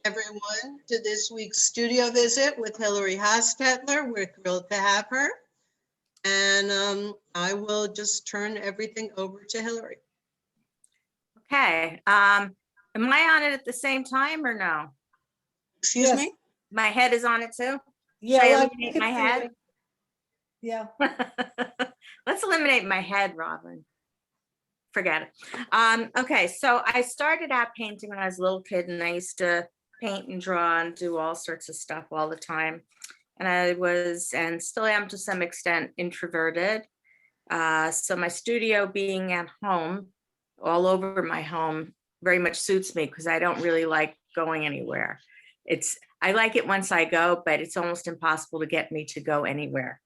Everyone to this week's studio visit with Hillary Hostetler. We're thrilled to have her. And I will just turn everything over to Hillary. Okay. Am I on it at the same time or no? Excuse me? My head is on it too? Yeah, Should I like, eliminate my head? Yeah. Let's eliminate my head, Robin. Forget it. Okay, so I started out painting when I was a little kid, and I used to paint and draw and do all sorts of stuff all the time. And I was, and still am to some extent, introverted. So my studio being at home, all over my home, very much suits me because I don't really like going anywhere. I like it once I go, but it's almost impossible to get me to go anywhere.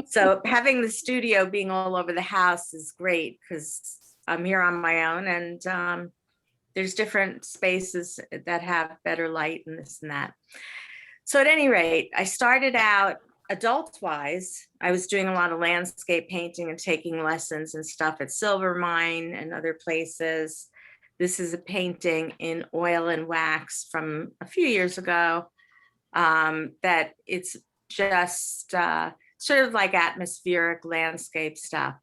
So having the studio being all over the house is great because I'm here on my own, and there's different spaces that have better light and this and that. So at any rate, I started out adult-wise. I was doing a lot of landscape painting and taking lessons and stuff at Silver Mine and other places. This is a painting in oil and wax from a few years ago that it's just sort of like atmospheric landscape stuff.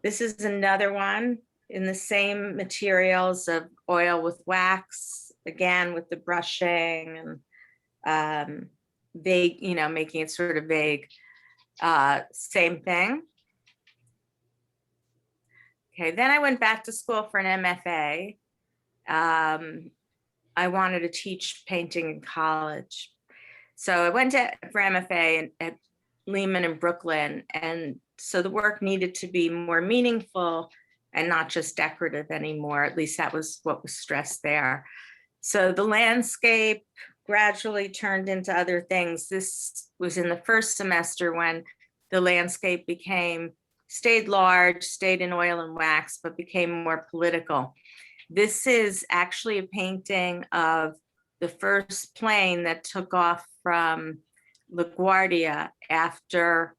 This is another one in the same materials of oil with wax, again with the brushing and vague, making it sort of vague. Same thing. Okay, then I went back to school for an MFA. I wanted to teach painting in college. So I went for MFA at Lehman in Brooklyn. And so the work needed to be more meaningful and not just decorative anymore. At least that was what was stressed there. So the landscape gradually turned into other things. This was in the first semester when the landscape stayed large, stayed in oil and wax, but became more political. This is actually a painting of the first plane that took off from LaGuardia after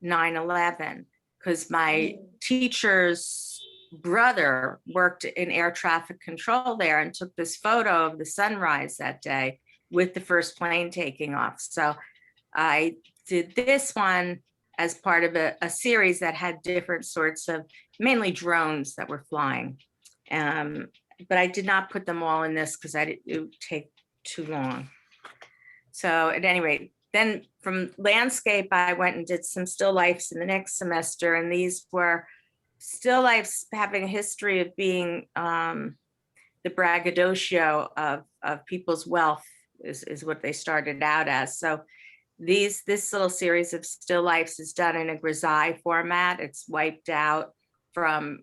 9/11, because my teacher's brother worked in air traffic control there and took this photo of the sunrise that day with the first plane taking off. So I did this one as part of a series that had different sorts of, mainly drones that were flying. But I did not put them all in this because it would take too long. So at any rate, then from landscape, I went and did some still lifes in the next semester. And these were still lifes having a history of being the braggadocio of people's wealth is what they started out as. So this little series of still lifes is done in a grisaille format. It's wiped out from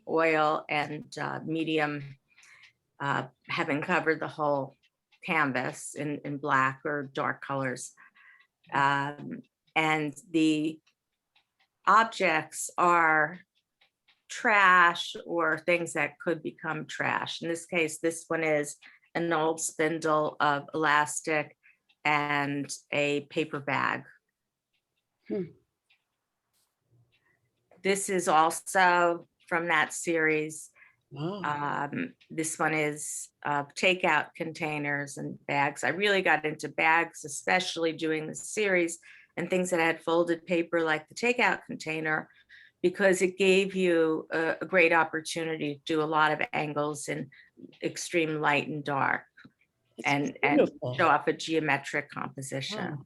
oil and medium, having covered the whole canvas in black or dark colors. And the objects are trash or things that could become trash. In this case, this one is an old spindle of elastic and a paper bag. This is also from that series. Wow. This one is takeout containers and bags. I really got into bags, especially doing the series and things that had folded paper like the takeout container, because it gave you a great opportunity to do a lot of angles in extreme light and dark and show off a geometric composition. Wow.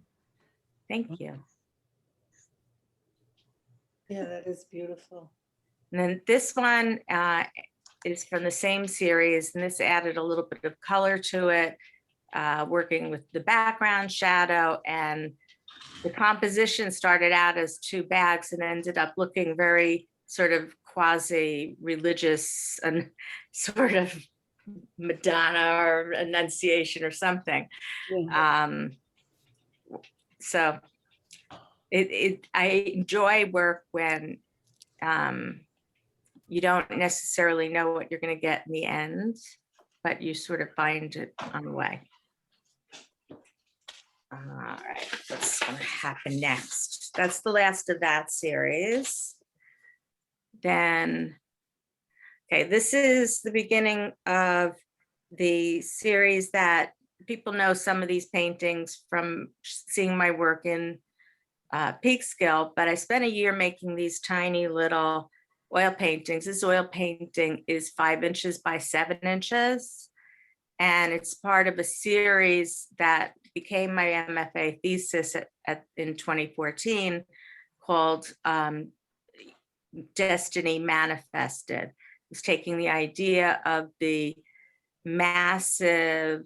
Thank you. Yeah, that is beautiful. And then this one is from the same series, and this added a little bit of color to it, working with the background shadow, and the composition started out as two bags and ended up looking very sort of quasi-religious and sort of Madonna or Annunciation or something. Yeah. So I enjoy work when you don't necessarily know what you're going to get in the end, but you sort of find it on the way. All right, what's going to happen next? That's the last of that series. Then, okay, this is the beginning of the series that people know some of these paintings from seeing my work in Peekskill, but I spent a year making these tiny little oil paintings. This oil painting is 5 inches by 7 inches, and it's part of a series that became my MFA thesis in 2014 called Destiny Manifested. It's taking the idea of the massive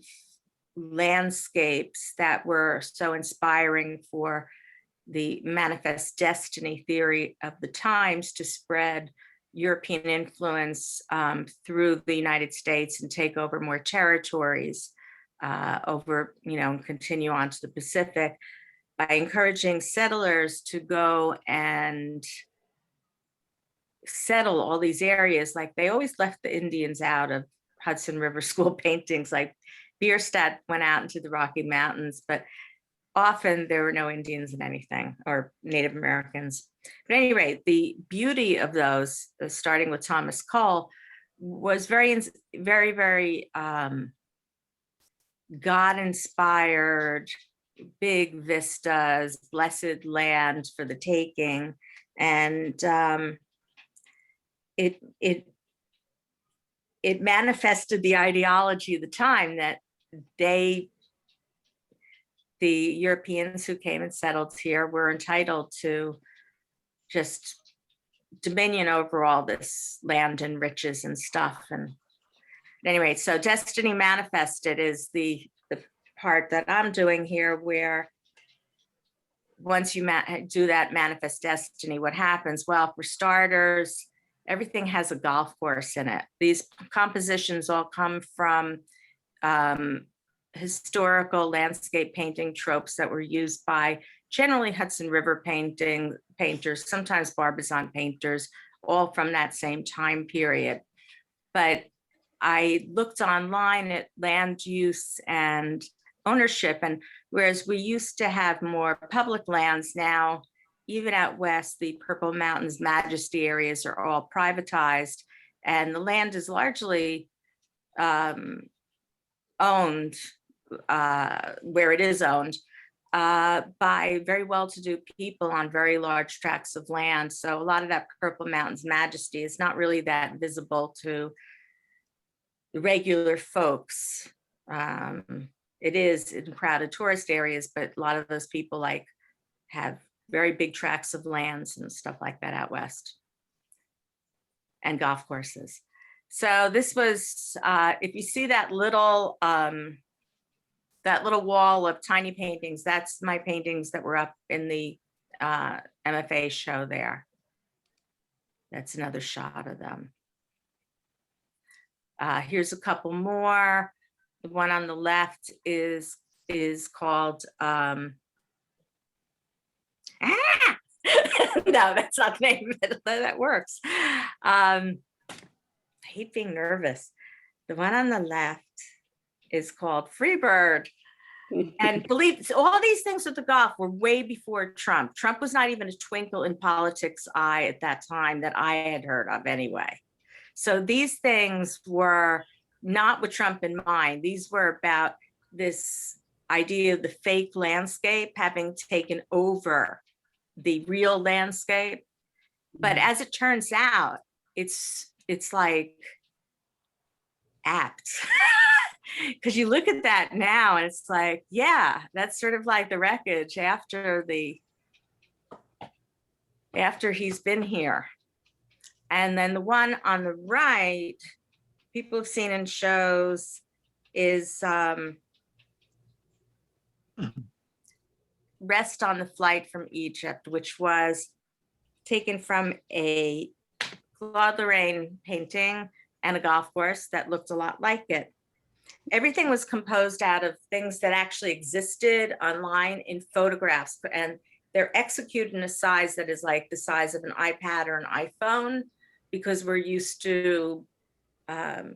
landscapes that were so inspiring for the manifest destiny theory of the times to spread European influence through the United States and take over more territories over, and continue on to the Pacific by encouraging settlers to go and settle all these areas. Like they always left the Indians out of Hudson River School paintings, like Bierstadt went out into the Rocky Mountains, but often there were no Indians in anything or Native Americans. But at any rate, the beauty of those, starting with Thomas Cole, was very, very, very God-inspired, big vistas, blessed land for the taking. And it manifested the ideology of the time that the Europeans who came and settled here were entitled to just dominion over all this land and riches and stuff. And anyway, so Destiny Manifested is the part that I'm doing here, where once you do that manifest destiny, what happens? Well, for starters, everything has a golf course in it. These compositions all come from historical landscape painting tropes that were used by generally Hudson River painters, sometimes Barbizon painters, all from that same time period. But I looked online at land use and ownership, and whereas we used to have more public lands, now even out west, the Purple Mountains Majesty areas are all privatized, and the land is largely owned, where it is owned, by very well-to-do people on very large tracts of land. So a lot of that Purple Mountains Majesty is not really that visible to the regular folks. It is in crowded tourist areas, but a lot of those people have very big tracts of lands and stuff like that out west, and golf courses. So this was, if you see that little wall of tiny paintings, that's my paintings that were up in the MFA show there. That's another shot of them. Here's a couple more. The one on the left is called, no, that's not the name of it, that works. I hate being nervous. The one on the left is called Freebird. And believe all these things with the golf were way before Trump. Trump was not even a twinkle in politics' eye at that time that I had heard of anyway. So these things were not with Trump in mind. These were about this idea of the fake landscape having taken over the real landscape. But as it turns out, it's like apt. Because you look at that now and it's like, yeah, that's sort of like the wreckage after he's been here. And then the one on the right, people have seen in shows, is Rest on the Flight from Egypt, which was taken from a Claude Lorraine painting and a golf course that looked a lot like it. Everything was composed out of things that actually existed online in photographs, and they're executed in a size that is like the size of an iPad or an iPhone, because we're used to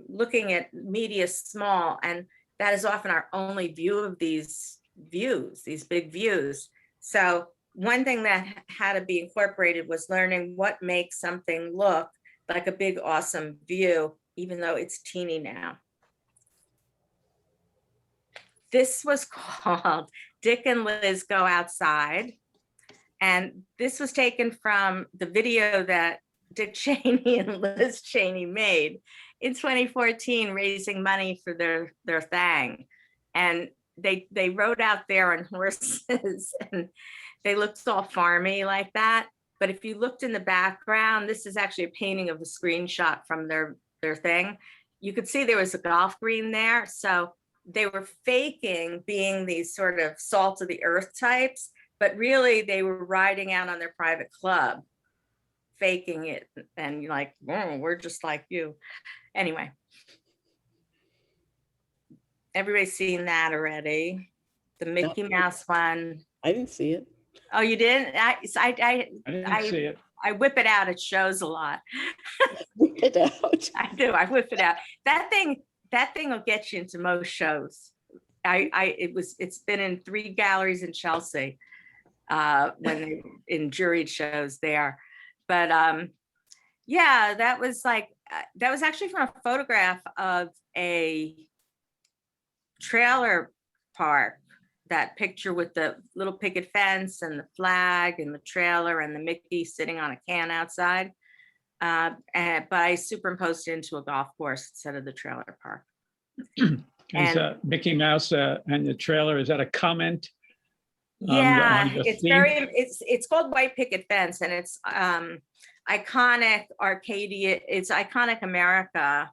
looking at media small, and that is often our only view of these big views. So one thing that had to be incorporated was learning what makes something look like a big, awesome view, even though it's teeny now. this was called Dick and Liz Go Outside. And this was taken from the video that Dick Cheney and Liz Cheney made in 2014, raising money for their thing. And they rode out there on horses and they looked all farmy like that. But if you looked in the background, this is actually a painting of a screenshot from their thing. You could see there was a golf green there. So they were faking being these sort of salt of the earth types, but really they were riding out on their private club, faking it. And you're like, oh, we're just like you. Anyway, everybody's seen that already. The Mickey Mouse one. I didn't see it. Oh, you didn't? I didn't see it. I whip it out. It shows a lot. Whip it out. I do. I whip it out. That thing will get you into most shows. It's been in 3 galleries in Chelsea when they in juried shows there. But yeah, that was actually from a photograph of a trailer park. That picture with the little picket fence and the flag and the trailer and the Mickey sitting on a can outside. But I superimposed it into a golf course instead of the trailer park. Is Mickey Mouse and the trailer, is that a comment? Yeah, on the it's theme? it's called White Picket Fence, and it's iconic Arcadia. It's iconic America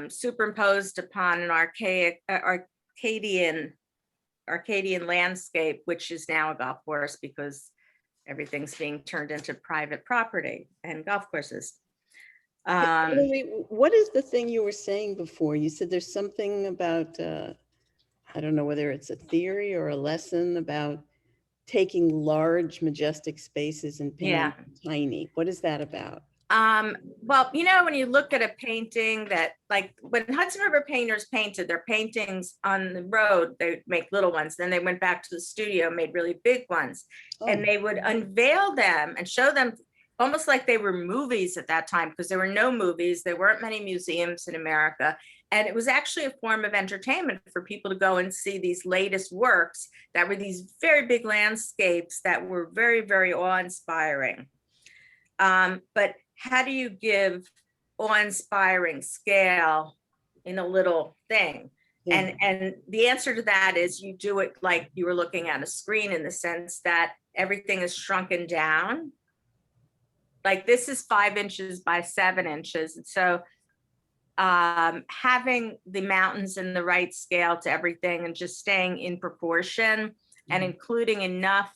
superimposed upon an Arcadian landscape, which is now a golf course because everything's being turned into private property and golf courses. What is the thing you were saying before? You said there's something about, I don't know whether it's a theory or a lesson about taking large, majestic spaces and painting them tiny. What is that about? Well, you know, when you look at a painting that, like when Hudson River painters painted their paintings on the road, they make little ones. Then they went back to the studio, made really big ones, and they would unveil them and show them almost like they were movies at that time, because there were no movies. There weren't many museums in America. And it was actually a form of entertainment for people to go and see these latest works that were these very big landscapes that were very, very awe-inspiring. But how do you give awe-inspiring scale in a little thing? Yeah. And the answer to that is you do it like you were looking at a screen, in the sense that everything is shrunken down. Like this is 5 inches by 7 inches. And so having the mountains in the right scale to everything and just staying in proportion and including enough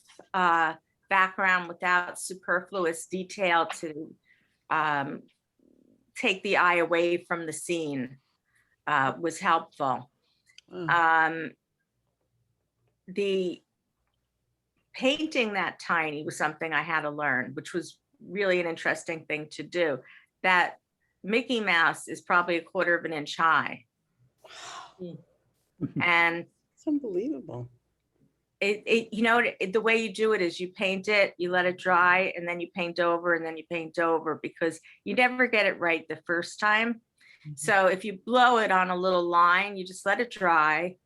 background without superfluous detail to take the eye away from the scene was helpful. The painting that tiny was something I had to learn, which was really an interesting thing to do. That Mickey Mouse is probably 1/4 of an inch high. And It's unbelievable. the way you do it is you paint it, you let it dry, and then you paint over, and then you paint over, because you never get it right the first time. So if you blow it on a little line, you just let it dry,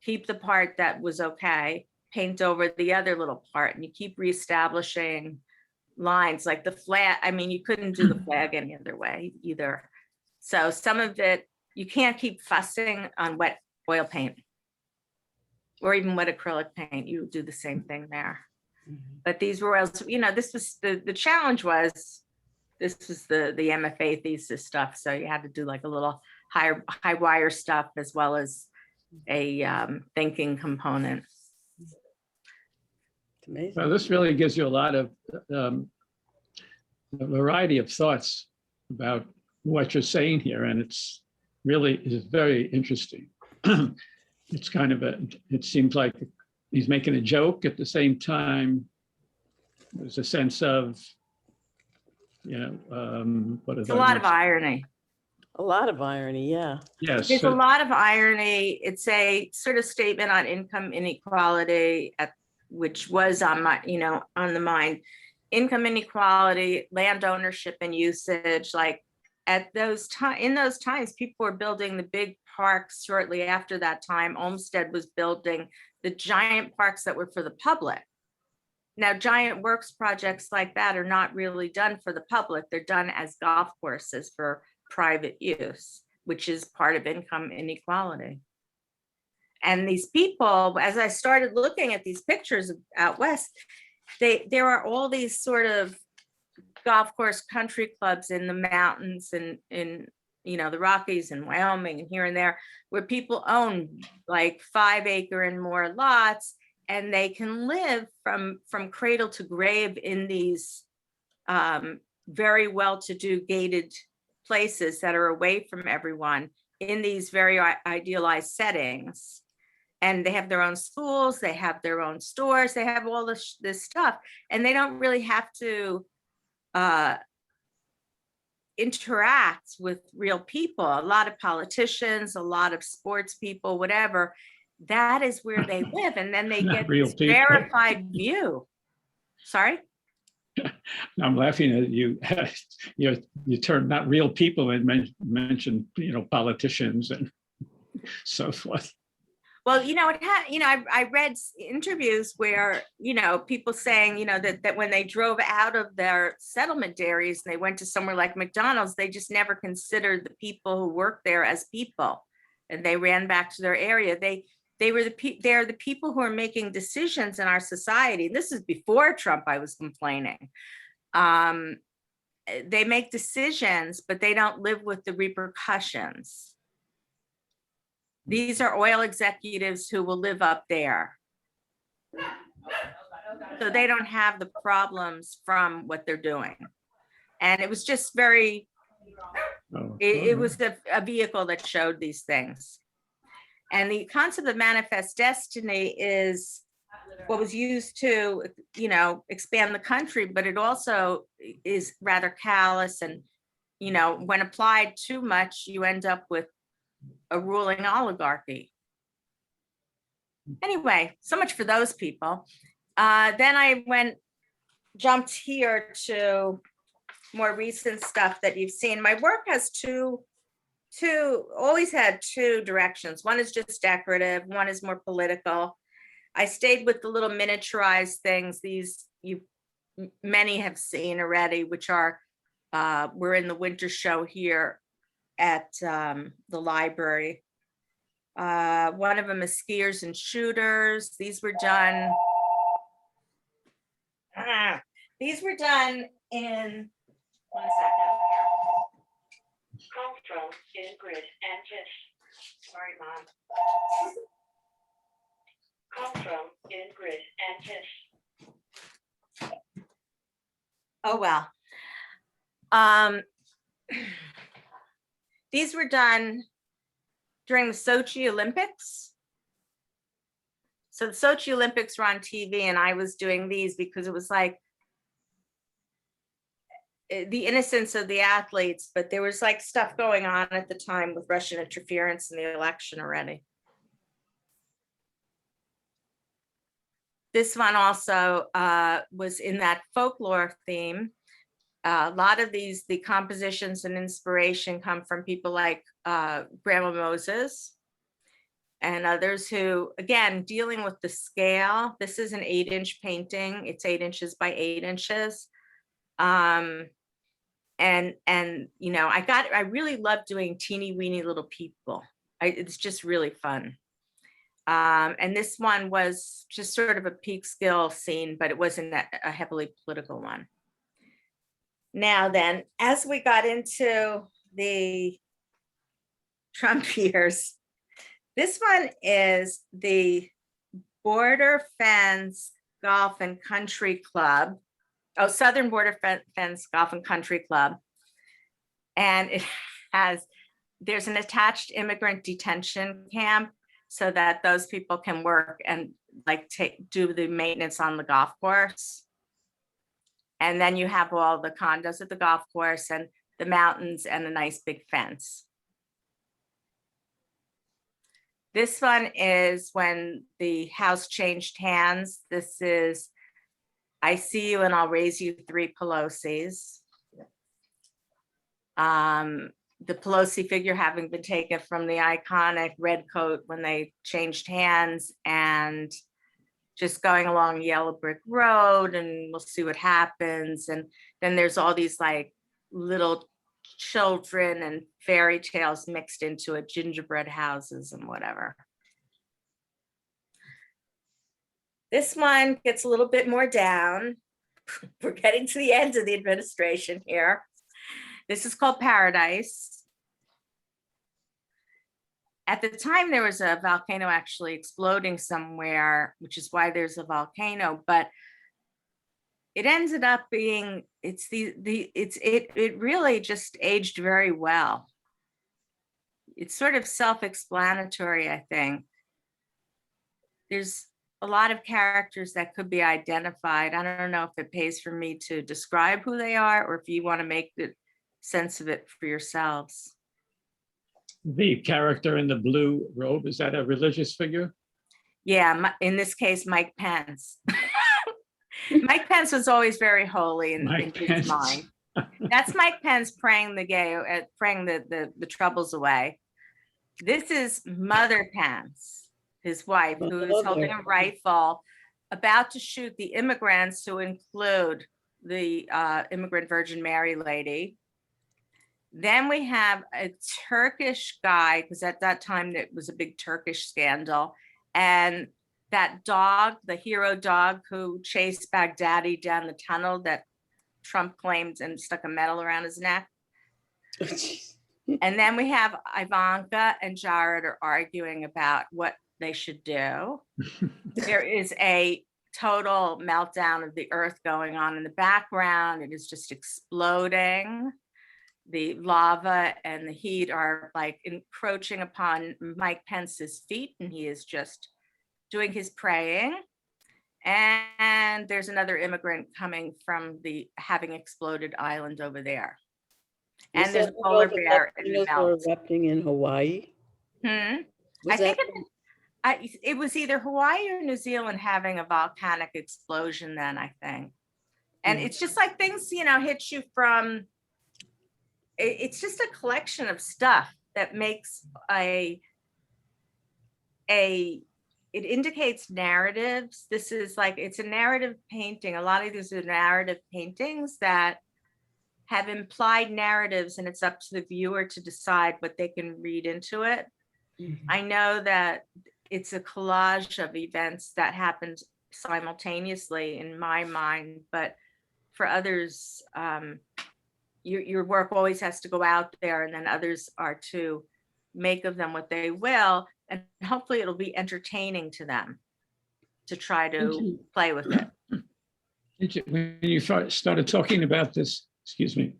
keep the part that was okay, paint over the other little part, and you keep reestablishing lines. Like the flag, I mean, you couldn't do the flag any other way either. So some of it, you can't keep fussing on wet oil paint or even wet acrylic paint. You do the same thing there. But these were also, this was the challenge was, this was the MFA thesis stuff. So you had to do like a little high wire stuff as well as a thinking component. It's amazing. Well, this really gives you a lot of a variety of thoughts about what you're saying here, and it's really is very interesting. It's kind of it seems like he's making a joke at the same time. There's a sense of, what is It's a lot of irony. A lot of irony, yeah. Yes. There's a lot of irony. It's a sort of statement on income inequality, which was on my, on the mind. Income inequality, land ownership and usage. Like at those in those times, people were building the big parks. Shortly after that time, Olmsted was building the giant parks that were for the public. Now, giant works projects like that are not really done for the public. They're done as golf courses for private use, which is part of income inequality. And these people, as I started looking at these pictures out west, there are all these sort of golf course country clubs in the mountains and in the Rockies and Wyoming and here and there, where people own like 5-acre and more lots, and they can live from cradle to grave in these very well-to-do gated places that are away from everyone in these very idealized settings. And they have their own schools, they have their own stores, they have all this stuff, and they don't really have to interact with real people. A lot of politicians, a lot of sports people, whatever, that is where they live. And then they Not get real this people. rarefied view. Sorry? I'm laughing at you. You turned not real people and mentioned, politicians and so forth. Well, I read interviews where, people saying, that when they drove out of their settlement areas and they went to somewhere like McDonald's, they just never considered the people who worked there as people, and they ran back to their area. They're the people who are making decisions in our society. This is before Trump, I was complaining. They make decisions, but they don't live with the repercussions. These are oil executives who will live up there. So they don't have the problems from what they're doing. And it was just very, it was a vehicle that showed these things. And the concept of manifest destiny is what was used to, expand the country, but it also is rather callous. And, when applied too much, you end up with a ruling oligarchy. Anyway, so much for those people. Then I jumped here to more recent stuff that you've seen. My work has always had two directions. One is just decorative, one is more political. I stayed with the little miniaturized things. These many have seen already, which are, we're in the winter show here at the library. One of them is skiers and shooters. These were done in, one second here. Call from Ingrid and Tiff. Sorry, Mom. Call from Ingrid and Tiff. Oh, well. These were done during the Sochi Olympics. So the Sochi Olympics were on TV, and I was doing these because it was like the innocence of the athletes, but there was like stuff going on at the time with Russian interference in the election already. This one also was in that folklore theme. A lot of the compositions and inspiration come from people like Grandma Moses and others who, again, dealing with the scale. This is an 8-inch painting. It's 8 inches by 8 inches. And I really love doing teeny weeny little people. It's just really fun. And this one was just sort of a peak skill scene, but it wasn't a heavily political one. Now then, as we got into the Trump years, this one is the Border Fence Golf and Country Club. Oh, Southern Border Fence Golf and Country Club. And there's an attached immigrant detention camp so that those people can work and do the maintenance on the golf course. And then you have all the condos at the golf course and the mountains and a nice big fence. This one is when the house changed hands. This is, I see you and I'll raise you 3 Pelosi's. The Pelosi figure having been taken from the iconic red coat when they changed hands, and just going along Yellow Brick Road, and we'll see what happens. And then there's all these like little children and fairy tales mixed into it, gingerbread houses and whatever. This one gets a little bit more down. We're getting to the end of the administration here. This is called Paradise. At the time, there was a volcano actually exploding somewhere, which is why there's a volcano, but it ended up being, it really just aged very well. It's sort of self-explanatory, I think. There's a lot of characters that could be identified. I don't know if it pays for me to describe who they are, or if you want to make the sense of it for yourselves. The character in the blue robe, is that a religious figure? Yeah, in this case, Mike Pence. Mike Pence was always very holy in his mind. That's Mike Pence praying praying the troubles away. This is Mother Pence, his wife, who is holding a rifle, about to shoot the immigrants, who include the immigrant Virgin Mary lady. Then we have a Turkish guy, because at that time it was a big Turkish scandal. And that dog, the hero dog who chased Baghdadi down the tunnel that Trump claimed and stuck a medal around his neck. And then we have Ivanka and Jared are arguing about what they should do. There is a total meltdown of the earth going on in the background. It is just exploding. The lava and the heat are like encroaching upon Mike Pence's feet, and he is just doing his praying. And there's another immigrant coming from the having exploded island over there. And there's a polar bear in the melt. Erupting in Hawaii. I think it was either Hawaii or New Zealand having a volcanic explosion then, I think. And it's just like things, hit you from, it's just a collection of stuff that makes it indicates narratives. This is like, it's a narrative painting. A lot of these are narrative paintings that have implied narratives, and it's up to the viewer to decide what they can read into it. I know that it's a collage of events that happened simultaneously in my mind, but for others, your work always has to go out there, and then others are to make of them what they will, and hopefully it'll be entertaining to them to try to play with it. When you first started talking about this, excuse me,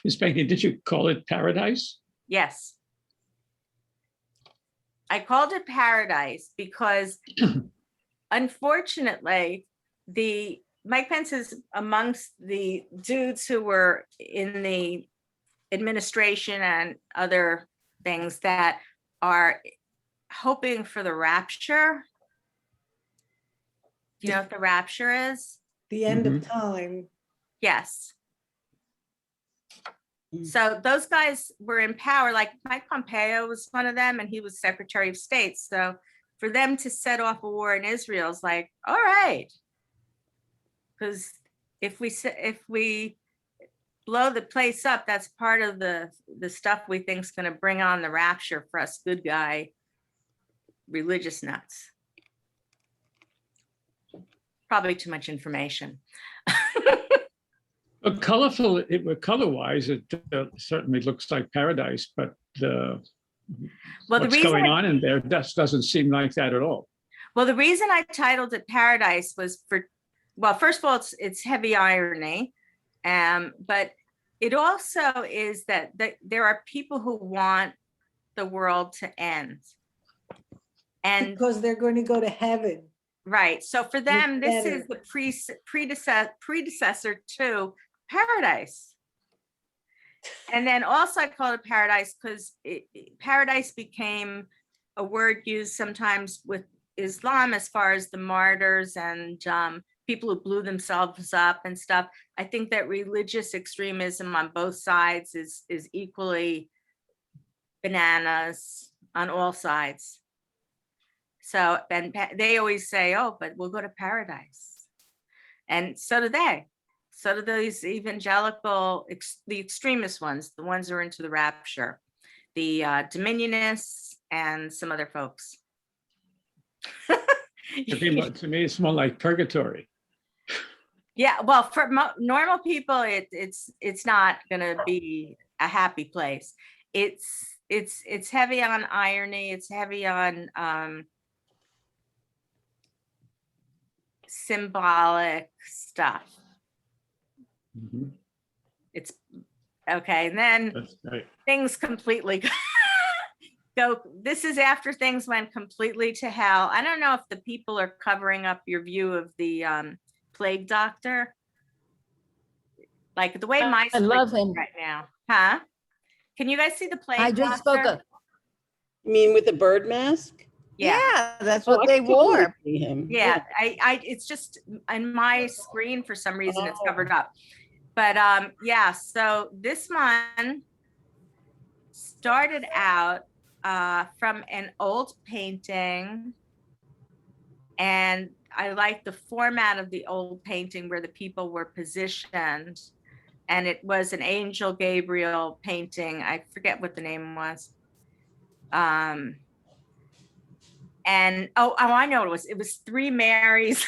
this painting, did you call it Paradise? Yes. I called it Paradise because unfortunately, Mike Pence is amongst the dudes who were in the administration and other things that are hoping for the rapture. Do you know what the rapture is? The end of time. Yes. So those guys were in power, like Mike Pompeo was one of them, and he was Secretary of State. So for them to set off a war in Israel is like, all right. Because if we blow the place up, that's part of the stuff we think is going to bring on the rapture for us good guy religious nuts. Probably too much information. But color-wise, it certainly looks like Paradise, but what's going on in there doesn't seem like that at all. Well, the reason I titled it Paradise was well, first of all, it's heavy irony, but it also is that there are people who want the world to end. And because they're going to go to heaven. Right. So for them, this is the predecessor to Paradise. And then also I call it Paradise because Paradise became a word used sometimes with Islam as far as the martyrs and people who blew themselves up and stuff. I think that religious extremism on both sides is equally bananas on all sides. So, and they always say, oh, but we'll go to paradise. And so do they. So do these evangelical, the extremist ones, the ones who are into the rapture, the dominionists and some other folks. To me, it's more like purgatory. Yeah, well, for normal people, it's not gonna be a happy place. It's heavy on irony. It's heavy on symbolic stuff. Mhm. It's okay, and then That's right. things completely go. This is after things went completely to hell. I don't know if the people are covering up your view of the plague doctor. Like the way my I love screen is him. right now, huh? Can you guys see the plague I just spoke doctor? up. You mean with the bird mask? Yeah, Yeah, that's Oh, what I they can totally wore. see him. yeah. It's just in my screen for some reason it's Oh. covered up. But yeah, so this one started out from an old painting, and I like the format of the old painting where the people were positioned, and it was an Angel Gabriel painting. I forget what the name was. And I know what it was. It was Three Marys.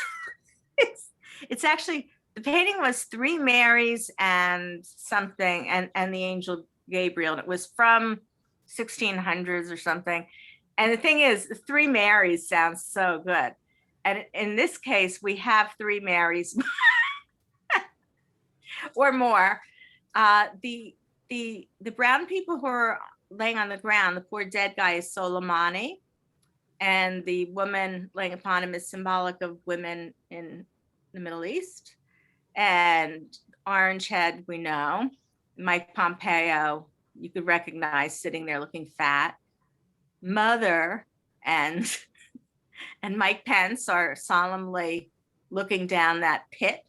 it's actually, the painting was Three Marys and something, and the Angel Gabriel. And it was from 1600s or something. And the thing is, the Three Marys sounds so good. And in this case, we have Three Marys or more. The brown people who are laying on the ground, the poor dead guy is Soleimani, and the woman laying upon him is symbolic of women in the Middle East. And orange head, we know. Mike Pompeo, you could recognize sitting there looking fat. Mother and Mike Pence are solemnly looking down that pit.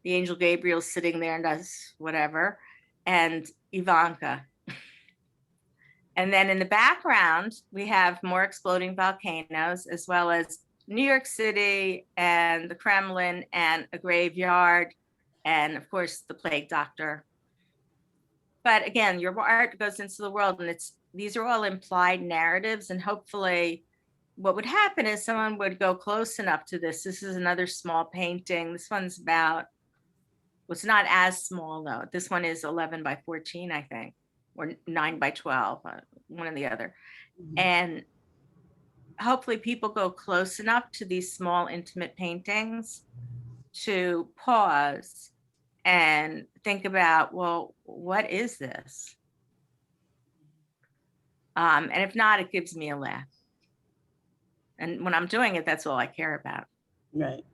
The Angel Gabriel sitting there and does whatever. And Ivanka. And then in the background, we have more exploding volcanoes, as well as New York City and the Kremlin and a graveyard, and of course, the plague doctor. But again, your art goes into the world, and these are all implied narratives. And hopefully what would happen is someone would go close enough to this. This is another small painting. This one's about, well, it's not as small though. This one is 11 by 14, I think, or 9 by 12, one or the other. And hopefully people go close enough to these small, intimate paintings to pause and think about, well, what is this? And if not, it gives me a laugh. And when I'm doing it, that's all I care about. Right.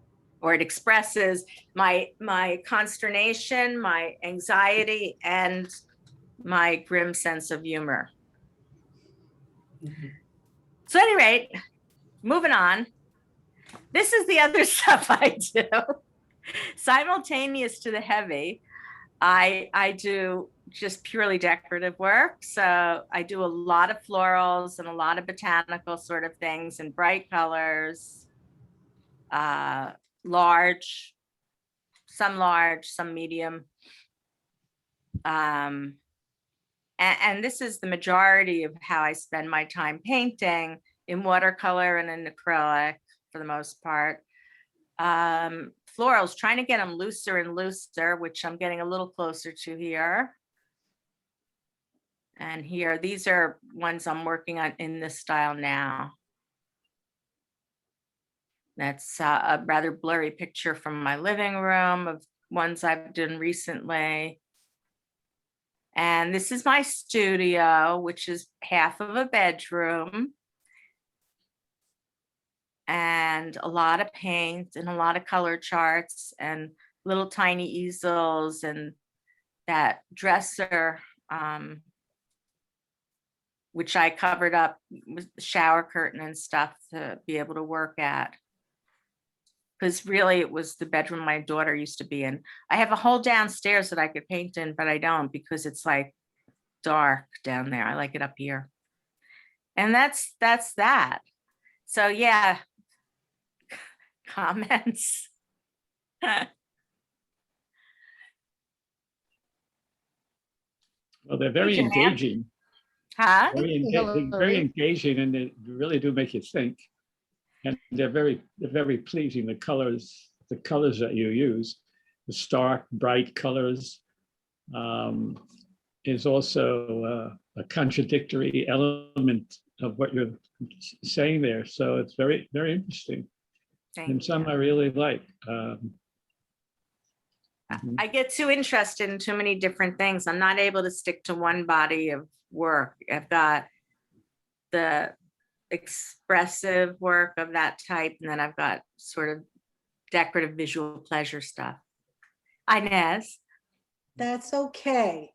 Or it expresses my consternation, my anxiety, and my grim sense of humor. So at any rate, moving on. This is the other stuff I do. Simultaneous to the heavy, I do just purely decorative work. So I do a lot of florals and a lot of botanical sort of things in bright colors, large, some medium. And this is the majority of how I spend my time painting, in watercolor and in acrylic for the most part. Florals, trying to get them looser and looser, which I'm getting a little closer to here. And here, these are ones I'm working on in this style now. That's a rather blurry picture from my living room of ones I've done recently. And this is my studio, which is half of a bedroom. And a lot of paint and a lot of color charts and little tiny easels and that dresser, which I covered up with the shower curtain and stuff to be able to work at. because really it was the bedroom my daughter used to be in. I have a whole downstairs that I could paint in, but I don't because it's like dark down there. I like it up here. And that's that. So yeah, comments. Well, they're very Hey, Jan. engaging, Huh? very Hillary. engaging, and they really do make you think. And they're very pleasing. The colors that you use, the stark, bright colors, is also a contradictory element of what you're saying there. So it's very, very interesting. Thank And some you. I really like. I get too interested in too many different things. I'm not able to stick to one body of work. I've got the expressive work of that type, and then I've got sort of decorative visual pleasure stuff. Inez. That's okay.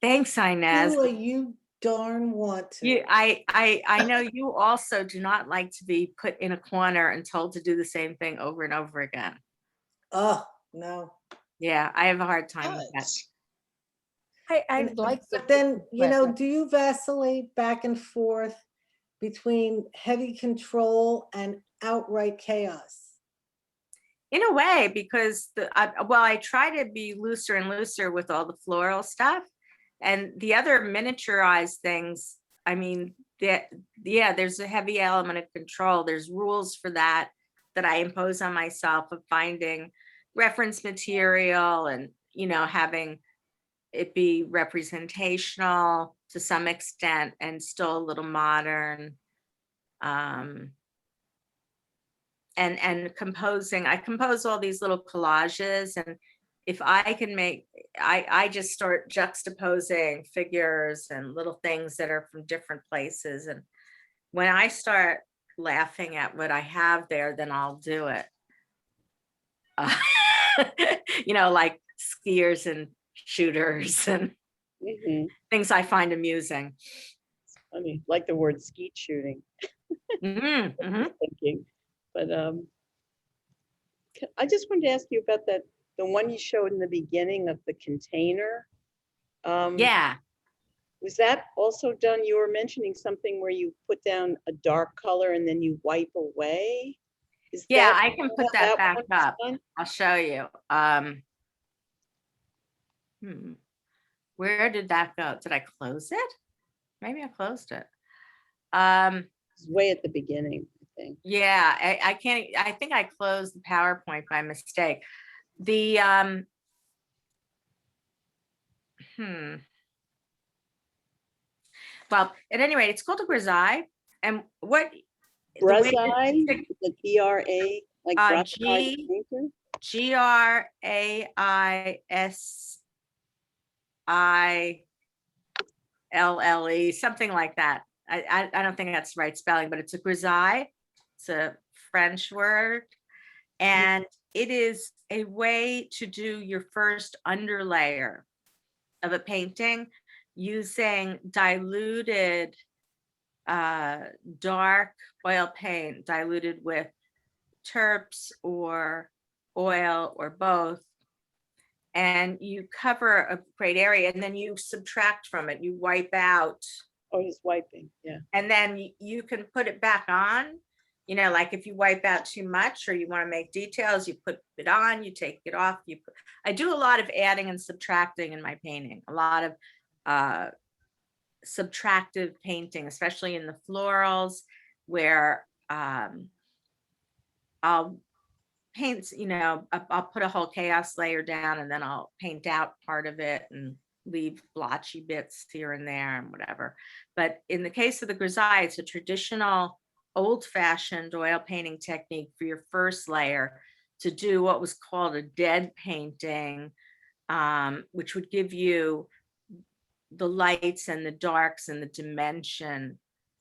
Thanks, Inez. Do what you darn want to. I know you also do not like to be put in a corner and told to do the same thing over and over again. Oh, no. Yeah, I have a hard time with that. Does. I And- like the. But then, you know, but- do you vacillate back and forth between heavy control and outright chaos? In a way, because I try to be looser and looser with all the floral stuff, and the other miniaturized things. I mean, yeah, there's a heavy element of control. There's rules for that I impose on myself of finding reference material and, you know, having it be representational to some extent and still a little modern. And composing, I compose all these little collages, and if I can make, I just start juxtaposing figures and little things that are from different places. And when I start laughing at what I have there, then I'll do it. You know, like skiers and shooters and Mhm. things I find amusing. Funny, like the word skeet shooting. Mhm, mhm. Thinking, but I just wanted to ask you about the one you showed in the beginning of the container. Yeah, Was that also done? You were mentioning something where you put down a dark color and then you wipe away. Is yeah, that I can put how that back one was up. done? I'll show you. Where did that go? Did I close it? Maybe I closed it. It's way at the beginning, I think. Yeah, I can't, I think I closed the PowerPoint by mistake. The, well, at any rate, it's called a grisaille. And what? the way that Grisaille, you pick- the G-R-A, like Grisaille G- painter? Graille, something like that. I don't think that's the right spelling, but it's a grisaille. It's a French word. And it is a way to do your first underlayer of a painting using diluted dark oil paint diluted with terps or oil or both. And you cover a great area and then you subtract from it, you wipe out, Oh, he's wiping, yeah. and then you can put it back on. You know, like if you wipe out too much or you want to make details, you put it on, you take it off. I do a lot of adding and subtracting in my painting, a lot of subtractive painting, especially in the florals, where I'll paint, you know, I'll put a whole chaos layer down and then I'll paint out part of it and leave blotchy bits here and there and whatever. But in the case of the grisaille, it's a traditional old-fashioned oil painting technique for your first layer to do what was called a dead painting, which would give you the lights and the darks and the dimension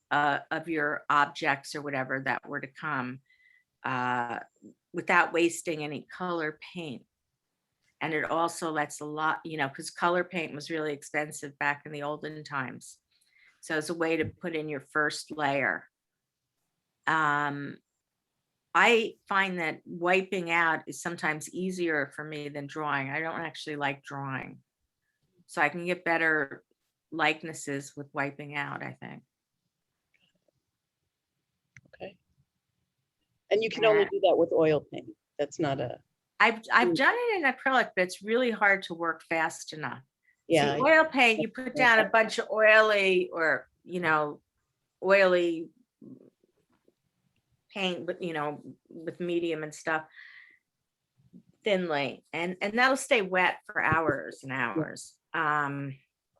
of your objects or whatever that were to come, without wasting any color paint. And it also lets a lot, you know, because color paint was really expensive back in the olden times. So it's a way to put in your first layer. I find that wiping out is sometimes easier for me than drawing. I don't actually like drawing. So I can get better likenesses with wiping out, I think. Okay. And you can only do that with oil paint. That's not a, I've done it in acrylic, but it's really hard to work fast enough. yeah. See, oil paint, you put down a bunch of oily or, oily paint, but with medium and stuff thinly, and that'll stay wet for hours and hours.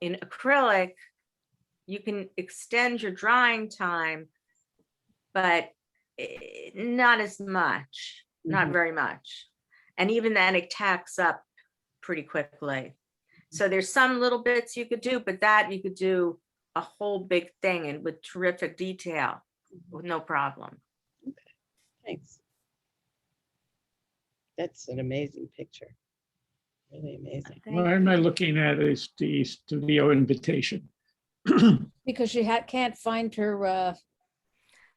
In acrylic, you can extend your drying time, but not as much, not very much. And even then it tacks up pretty quickly. So there's some little bits you could do, but that you could do a whole big thing and with terrific detail with no problem. Thanks. That's an amazing picture. Really amazing. Why am I looking at is the studio invitation? Because she can't find her,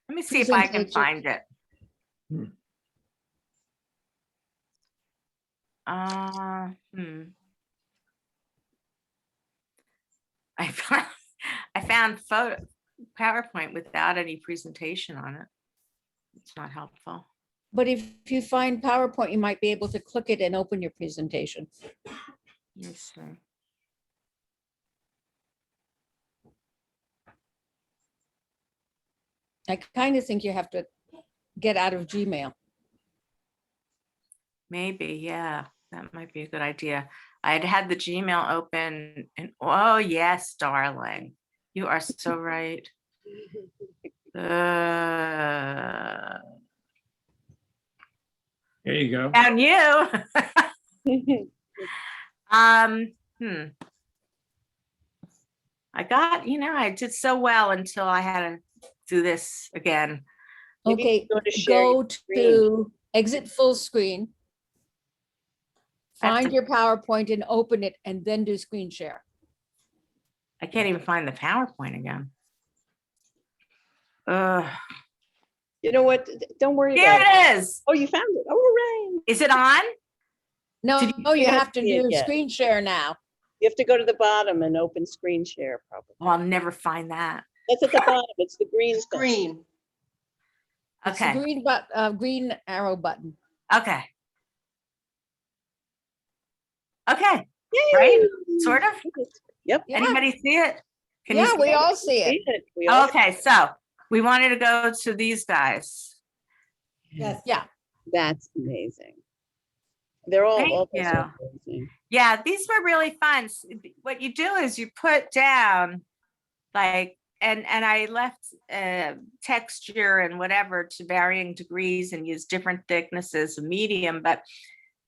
Let me see if I can Presentation. find it. Hmm. I found PowerPoint without any presentation on it. It's not helpful. but if you find PowerPoint, you might be able to click it and open your presentation. Let me see. I kind of think you have to get out of Gmail. Maybe, yeah, that might be a good idea. I'd had the Gmail open and, oh, yes, darling. You are so right. There you go. And you. I got, I did so well until I had to do this again. Maybe you Okay, go to share your go screen. to exit full screen. I have Find to- your PowerPoint and open it and then do screen share. I can't even find the PowerPoint again. Ugh. You know what? Don't worry Here about it. it is. Oh, you found it. Oh, hooray. Is it on? No, Did no, you you have to see it do yet? screen share now. You have to go to the bottom and open screen share probably. Well, I'll never find that. That's at the bottom. It's the green stuff. Green. It's the Okay, green arrow button. okay. Okay, Yay. right? Sort of? Yep. Yeah, Anybody see it? Can you yeah, see we it? all see it. See it. We all Okay, so we wanted to go to these guys. Yes. Yeah. That's amazing. They're all Thank those you. are amazing. Yeah, these were really fun. What you do is you put down like, and I left texture and whatever to varying degrees and use different thicknesses of medium, but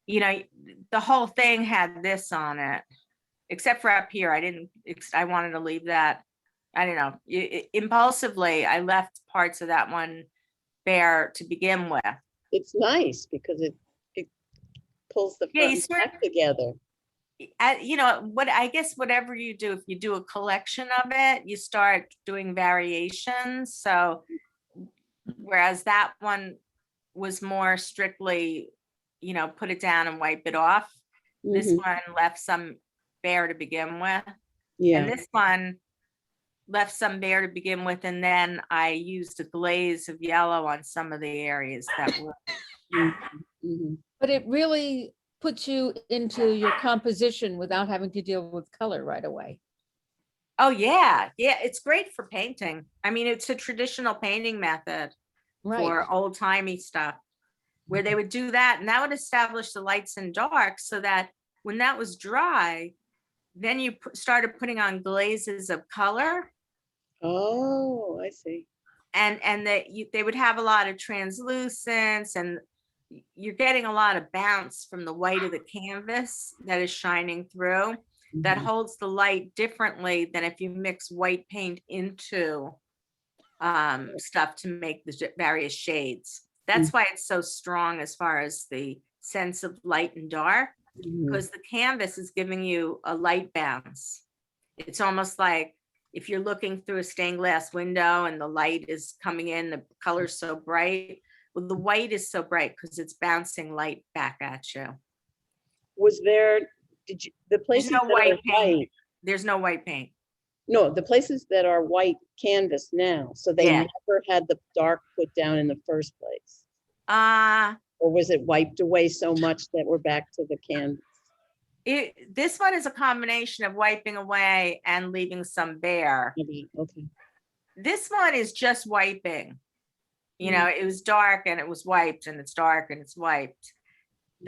the whole thing had this on it, except for up here. I wanted to leave that. I don't know. Impulsively, I left parts of that one bare to begin with. It's nice because it pulls the Yeah, front you and sort back together. What I guess whatever you do, if you do a collection of it, you start doing variations. So whereas that one was more strictly, put it down and wipe it off. This Mhm. one left some bare to begin with. Yeah. And this one left some bare to begin with. And then I used a glaze of yellow on some of the areas that were. Mhm. But it really puts you into your composition without having to deal with color right away. Oh, yeah. Yeah. It's great for painting. I mean, it's a traditional painting method Right. for old timey stuff where they would do that and that would establish the lights and darks so that when that was dry, then you started putting on glazes of color Oh, I see. and that they would have a lot of translucence and you're getting a lot of bounce from the white of the canvas that is shining through that Mhm. holds the light differently than if you mix white paint into stuff to make the various shades. That's why it's so strong as far as the sense of light and dark, Mhm. because the canvas is giving you a light bounce. It's almost like if you're looking through a stained glass window and the light is coming in, the color's so bright. Well, the white is so bright because it's bouncing light back at you. Was there, the There's places no that are white paint. white, There's no white paint. no, the places that are white canvas now, so they Yeah. never had the dark put down in the first place? Uh, Or was it wiped away so much that we're back to the canvas? this one is a combination of wiping away and leaving some bare. Okay. This one is just wiping. You know, it was dark and it was wiped, and it's dark and it's wiped.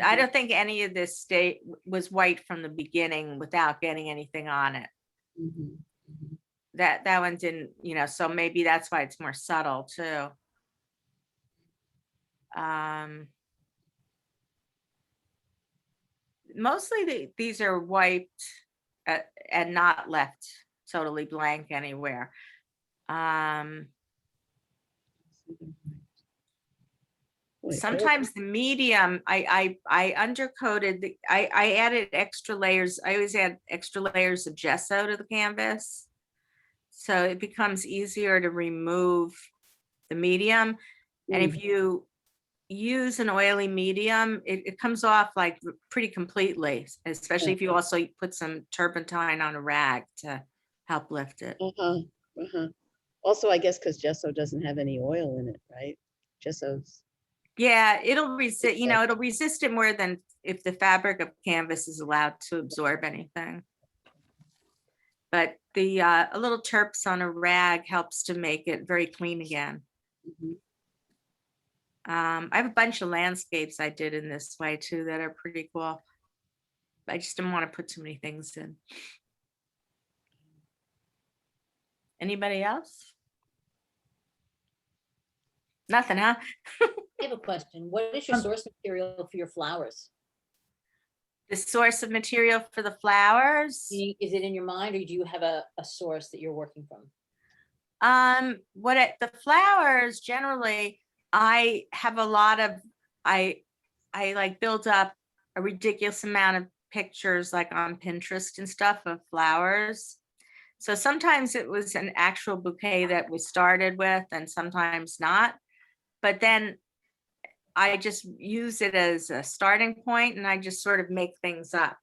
I don't think any of this state was white from the beginning without getting anything on it. Mhm. That one didn't, you know, so maybe that's why it's more subtle too. Mostly these are wiped and not left totally blank anywhere. Boy, Sometimes the medium, I undercoated, I added extra layers. I always add extra layers of gesso to the canvas. So it becomes easier to remove the medium. And if you use an oily medium, it comes off like pretty completely, especially if you also put some turpentine on a rag to help lift it. Also, I guess because gesso doesn't have any oil in it, right? Gesso's. Yeah, it'll resist, you know, it'll resist it more than if the fabric of canvas is allowed to absorb anything. But the a little terps on a rag helps to make it very clean again. I have a bunch of landscapes I did in this way too that are pretty cool. I just didn't want to put too many things in. Anybody else? Nothing, huh? I have a question. What is your source material for your flowers? The source of material for the flowers? Is it in your mind, or do you have a source that you're working from? The flowers generally, I have a lot of, I like build up a ridiculous amount of pictures like on Pinterest and stuff of flowers. So sometimes it was an actual bouquet that we started with and sometimes not. But then I just use it as a starting point and I just sort of make things up.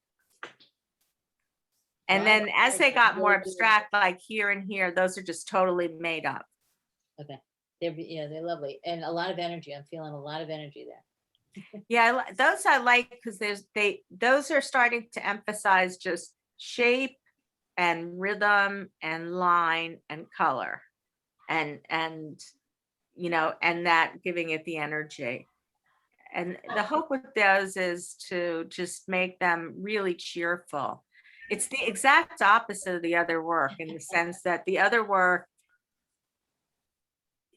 And Wow, then as they got more really good. abstract, like here and here, those are just totally made up. Okay. They're lovely. And a lot of energy. I'm feeling a lot of energy there. Yeah, those I like because those are starting to emphasize just shape and rhythm and line and color and you know, and that giving it the energy. And the hope with those is to just make them really cheerful. It's the exact opposite of the other work in the sense that the other work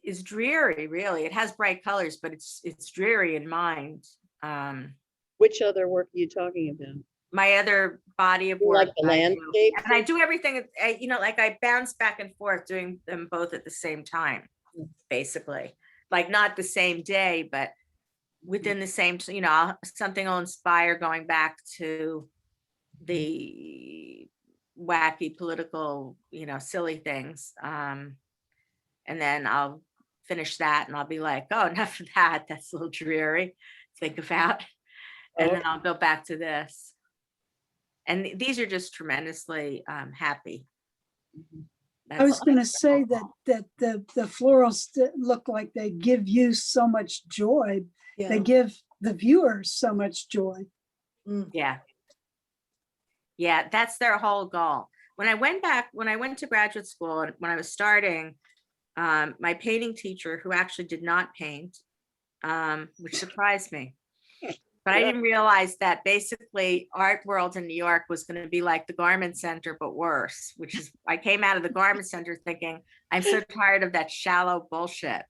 is dreary, really. It has bright colors, but it's dreary in mind. Which other work are you talking about? My other body of You work. like the I do. landscape? And I do everything, you know, like I bounce back and forth doing them both at the same time, basically. Like not the same day, but within the same, you know, something will inspire going back to the wacky political, you know, silly things. And then I'll finish that and I'll be like, oh, enough of that. That's a little dreary to think about. And then I'll go back to this. And these are just tremendously happy. I was going to say that the florals look like they give you so much joy. They give the viewers so much joy. Yeah. Yeah, that's their whole goal. When I went to graduate school and when I was starting, my painting teacher, who actually did not paint, which surprised me. But I didn't realize that basically Art World in New York was going to be like the Garment Center, but worse, which is, I came out of the Garment Center thinking, I'm so tired of that shallow bullshit.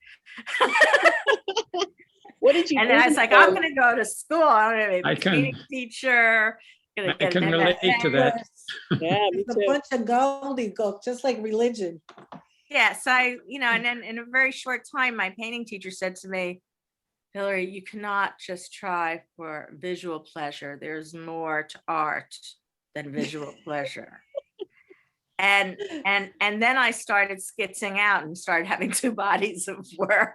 What did you And then I was like, I'm going to go to school. I'm going to be I a can- painting teacher. I can relate to that. Yeah, me It's a too. bunch of gobbledygook, just like religion. Yeah, so and then in a very short time, my painting teacher said to me, Hillary, you cannot just try for visual pleasure. There's more to art than visual pleasure. And then I started skitzing out and started having two bodies of work.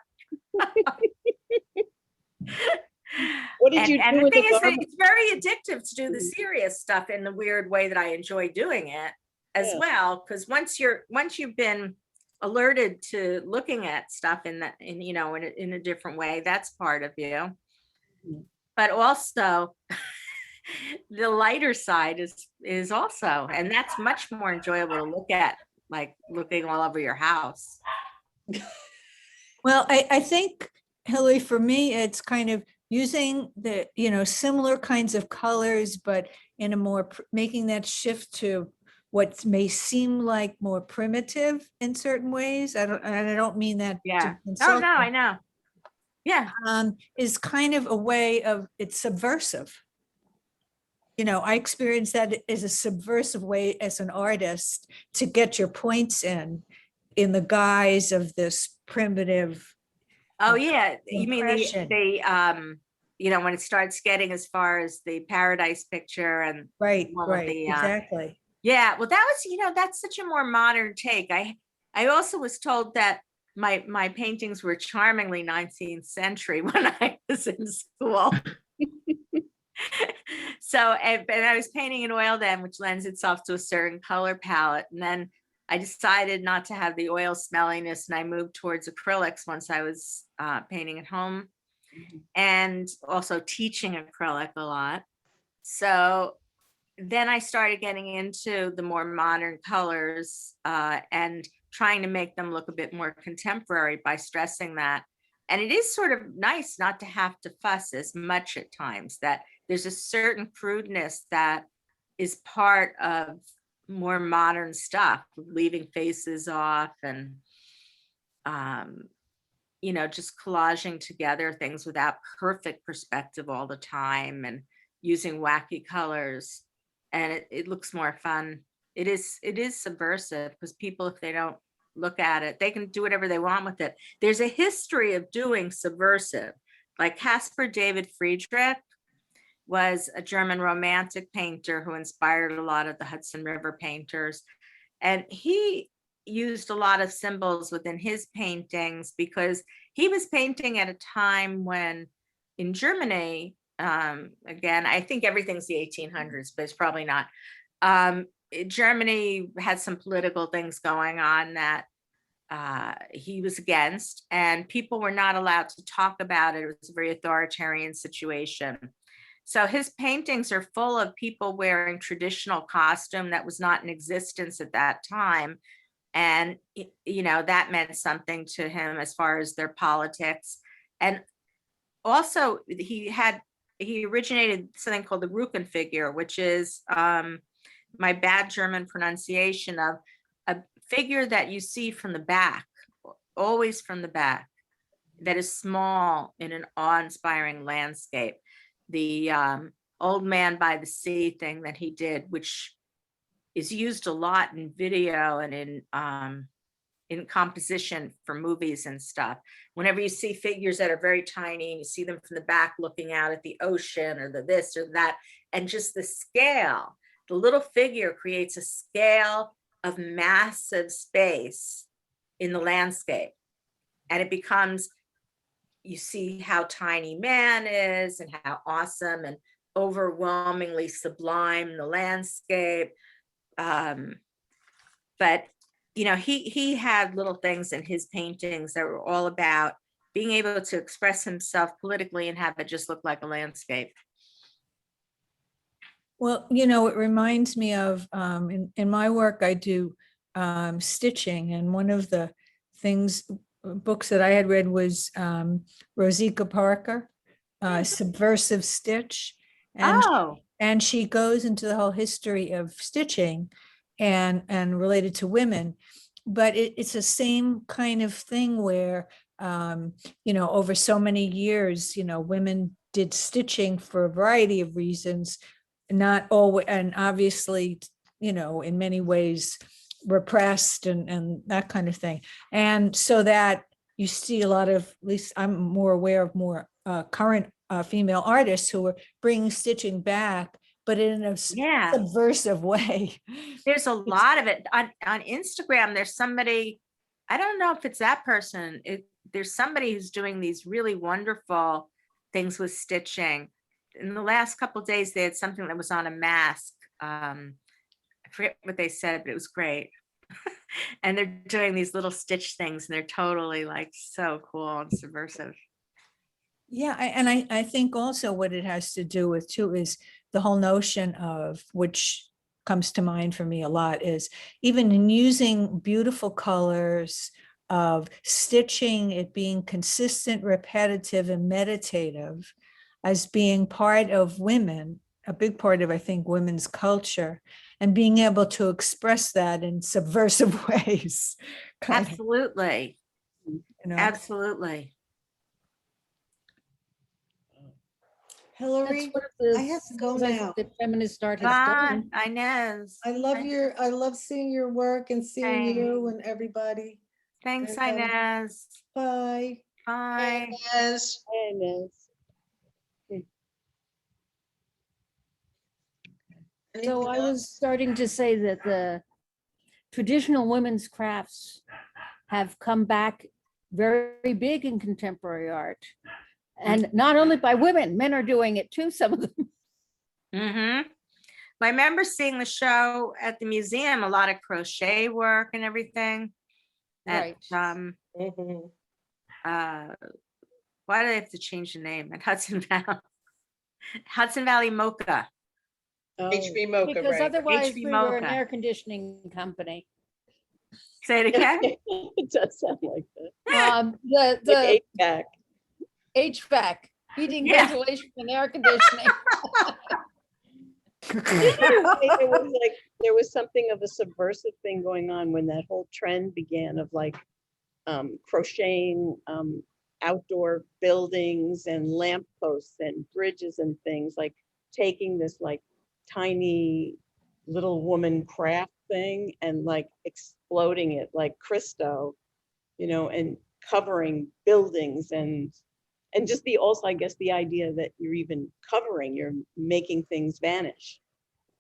What did you And do the with the thing is that garment? it's very addictive to do the Mhm. serious stuff in the weird way that I enjoy doing it as Yeah. well. Because once you've been alerted to looking at stuff in in a different way, that's part of you. Mhm. But also the lighter side is also, and that's much more enjoyable to look at, like looking all over your house. Well, I think, Hillary, for me, it's kind of using the, similar kinds of colors, but in a more, making that shift to what may seem like more primitive in certain ways. And I don't mean that. to Yeah. Oh, insult no, you, I know. Yeah. is kind of a way of, it's subversive. I experience that as a subversive way as an artist to get your points in the guise of this primitive Oh, yeah. You mean impression. when it starts getting as far as the Paradise Picture and Right, all of right, the, exactly. yeah, well, that was, that's such a more modern take. I also was told that my paintings were charmingly 19th century when I was in school. So, and I was painting in oil then, which lends itself to a certain color palette. And then I decided not to have the oil smelliness, and I moved towards acrylics once I was painting at home and also teaching acrylic a lot. So then I started getting into the more modern colors and trying to make them look a bit more contemporary by stressing that. And it is sort of nice not to have to fuss as much at times, that there's a certain crudeness that is part of more modern stuff, leaving faces off and, just collaging together things without perfect perspective all the time and using wacky colors. And it looks more fun. It is subversive because people, if they don't look at it, they can do whatever they want with it. There's a history of doing subversive. Like Caspar David Friedrich was a German romantic painter who inspired a lot of the Hudson River painters. And he used a lot of symbols within his paintings because he was painting at a time when in Germany, again, I think everything's the 1800s, but it's probably not. Germany had some political things going on that he was against, and people were not allowed to talk about it. It was a very authoritarian situation. So his paintings are full of people wearing traditional costume that was not in existence at that time. And, that meant something to him as far as their politics. And also he originated something called the Ruchen figure, which is my bad German pronunciation of a figure that you see from the back, always from the back, that is small in an awe-inspiring landscape. The old man by the sea thing that he did, which is used a lot in video and in composition for movies and stuff. Whenever you see figures that are very tiny and you see them from the back looking out at the ocean or the this or that, and just the scale, the little figure creates a scale of massive space in the landscape. And it becomes, you see how tiny man is and how awesome and overwhelmingly sublime the landscape. But he had little things in his paintings that were all about being able to express himself politically and have it just look like a landscape. Well, it reminds me of, in my work, I do stitching, and one of the books that I had read was Rosika Parker, Subversive Stitch. And she goes into the whole history of stitching and related to women. But it's the same kind of thing where, over so many years, women did stitching for a variety of reasons, not always, and obviously, in many ways repressed and that kind of thing. And so that you see a lot of, at least I'm more aware of more current female artists who are bringing stitching back, but in a subversive way. There's a lot of it on Instagram. There's somebody, I don't know if it's that person. There's somebody who's doing these really wonderful things with stitching. In the last couple of days, they had something that was on a mask. I forget what they said, but it was great. And they're doing these little stitch things, and they're totally like so cool and subversive. Yeah, I think also what it has to do with too is the whole notion of, which comes to mind for me a lot, is even in using beautiful colors, of stitching, it being consistent, repetitive, and meditative as being part of women, a big part of, I think, women's culture, and being able to express that in subversive ways. kind of, Absolutely. you know. Absolutely. Hillary, That's one of the I have to go things I think now. that feminist art has done. Inez. I love seeing your work and seeing Same. you and everybody. Thanks, And, Inez. Bye. Bye. Yes. And So Anything I else? was starting to say that the traditional women's crafts have come back very big in contemporary art. And not only by women, men are doing it too, some of them. Mm-hmm. I remember seeing the show at the museum, a lot of crochet work and everything. At, Right. Mhm. why do they have to change the name? At Hudson Valley, Hudson Valley Mocha. oh, HB Mocha, Because right? otherwise HB we were an Mocha. air conditioning company. Say it again. it does sound like that. The Like HVAC. HVAC, heating, Yeah. ventilation, and air conditioning. There was something of a subversive thing going on when that whole trend began of like crocheting outdoor buildings and lampposts and bridges and things, like taking this like tiny little woman craft thing and like exploding it like Christo, and covering buildings and just also, I guess, the idea that you're making things vanish.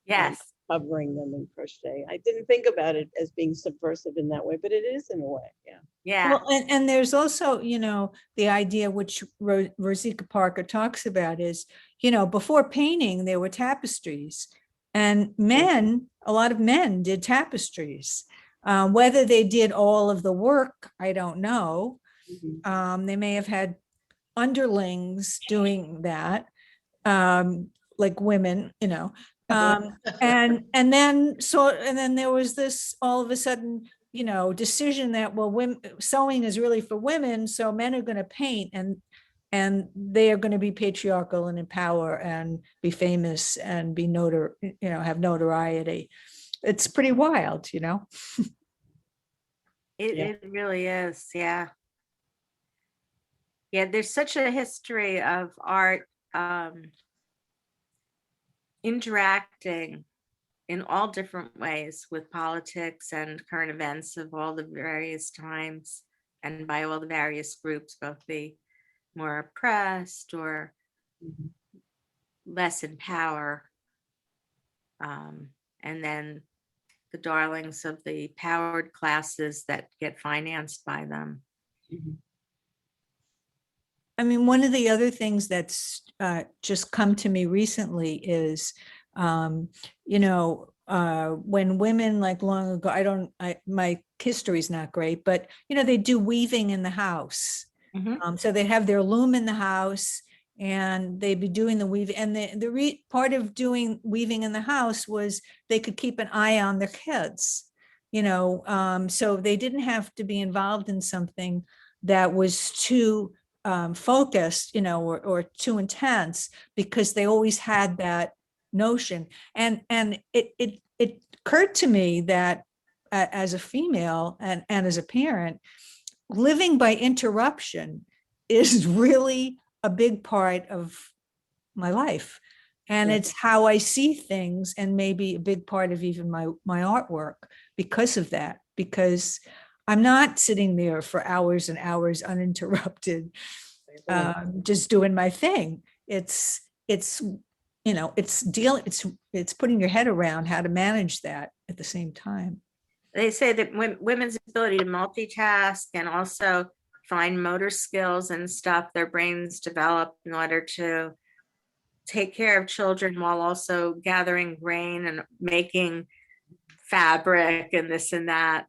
Yes. Covering them in crochet. I didn't think about it as being subversive in that way, but it is in a way. Yeah. Yeah. Well, and there's also, the idea which Rosika Parker talks about is, before painting, there were tapestries, and a lot of men did tapestries. Whether they did all of the work, I don't know. Mhm. They may have had underlings doing that, like women, and then there was this all of a sudden, decision that, well, women, sewing is really for women, so men are going to paint, and they are going to be patriarchal and in power and be famous and be have notoriety. It's pretty wild, It, Yeah. it really is. Yeah. Yeah. There's such a history of art interacting in all different ways with politics and current events of all the various times, and by all the various groups, both the more oppressed or Mhm. less in power, and then the darlings of the powered classes that get financed by them. Mhm. I mean, one of the other things that's just come to me recently is, when women, like long ago, my history's not great, but, they do weaving in the house. Mhm. So they have their loom in the house, and they'd be doing the weaving. And part of doing weaving in the house was they could keep an eye on their kids, so they didn't have to be involved in something that was too focused, or too intense, because they always had that notion. And it occurred to me that as a female and as a parent, living by interruption is really a big part of my life. And Yeah. it's how I see things, and maybe a big part of even my artwork because of that, because I'm not sitting there for hours and hours uninterrupted, just doing my thing. It's putting your head around how to manage that at the same time. They say that women's ability to multitask and also fine motor skills and stuff, their brains develop in order to take care of children while also gathering grain and making fabric and this and that,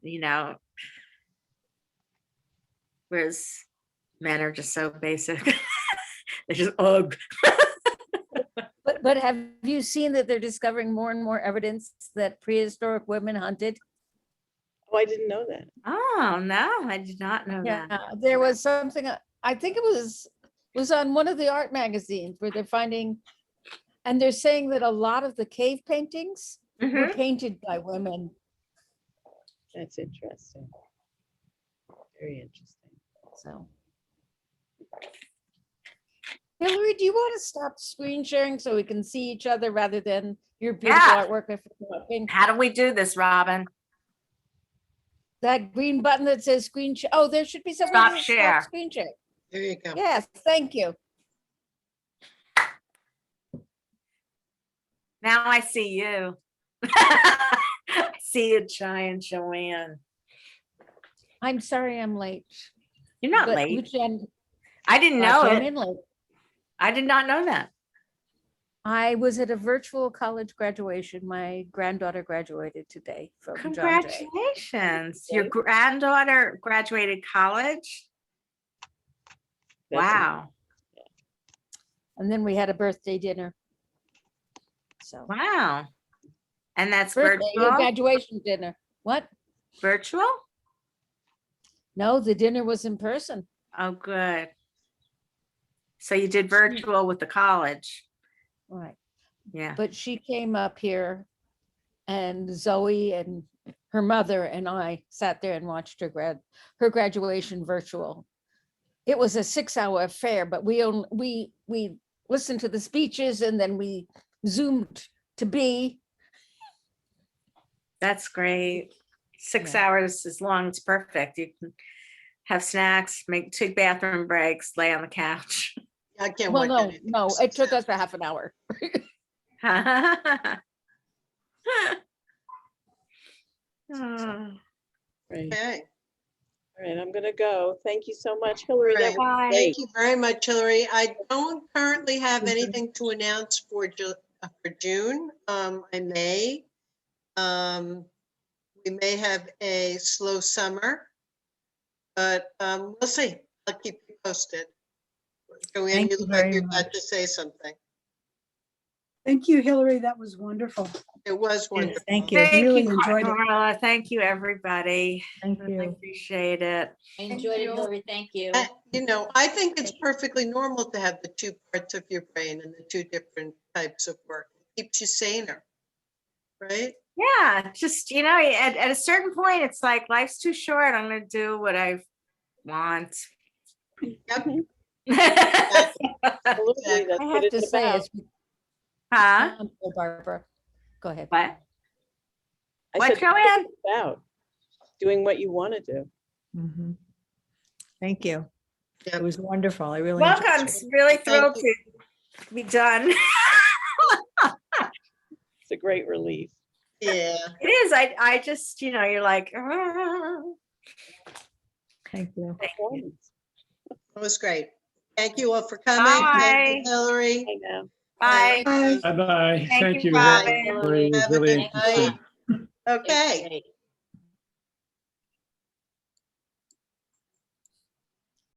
whereas men are just so basic. They're just, ugh. But have you seen that they're discovering more and more evidence that prehistoric women hunted? Oh, I didn't know that. Oh, no, I did not know Yeah, that. there was something, I think it was on one of the art magazines where they're finding, and they're saying that a lot of the cave paintings were Mhm. painted by women. That's interesting. Very interesting. So. Hillary, do you want to stop screen sharing so we can see each other rather than your beautiful Yeah. artwork? I forgot. How do we do this, Robin? That green button that says screen share. Oh, there should be something Stop that says share. stop screen share. There you go. Yes, thank you. Now I see you. I see you, giant Joanne. I'm sorry I'm late. You're not but late. Lucian I didn't know came it. in late. I did not know that. I was at a virtual college graduation. My granddaughter graduated today from John Jay. Congratulations. Your granddaughter graduated college? That's Wow. And then we had a birthday dinner. So Wow. And that's birthday, virtual? graduation dinner. What? Virtual? No, the dinner was in person. Oh, good. So you did virtual with the college. Right. Yeah. But she came up here and Zoe and her mother and I sat there and watched her graduation virtual. It was a 6-hour affair, but we listened to the speeches and then we Zoomed to be. That's great. 6 Yeah. hours is long. It's perfect. You can have snacks, take bathroom breaks, lay on the couch. I can't Well, watch anything. no, it took us for half an hour. Oh, Right. Okay. All right, I'm gonna go. Thank you so much, Hillary. That Right. was bye. great. Thank you very much, Hillary. I don't currently have anything to announce for June. I may. We may have a slow summer, but we'll see. I'll keep you posted. Joanne, Thank you you look like very you're about much. to say something. Thank you, Hillary. That was wonderful. It was Yes, wonderful. thank you. Thank Really you, enjoyed it. Carla. Thank you, everybody. Thank I you. appreciate it. I enjoyed it, Hillary. Thank you. I think it's perfectly normal to have the two parts of your brain and the two different types of work. It keeps you saner, right? Yeah, just, at a certain point, it's like life's too short. I'm going to do what I want. Yep. Absolutely, that's I what have to it's say, about. it's Huh? Barbara, go ahead. What? I What, said, that's what Joanne? it's about doing what you want to do. Mhm. Thank you. Yep. It was wonderful. I really enjoyed Welcome. it. Really thrilled Thank to be done. It's a great relief. Yeah. It is. I just, you're like, "Ah." Thank you. Performance. It was great. Thank you all for coming. Bye. Thank you, Hillary. I know. Bye. Bye. Bye-bye. Thank Thank you, you. Robin. Hillary. It was Have a really good night. interesting. Okay.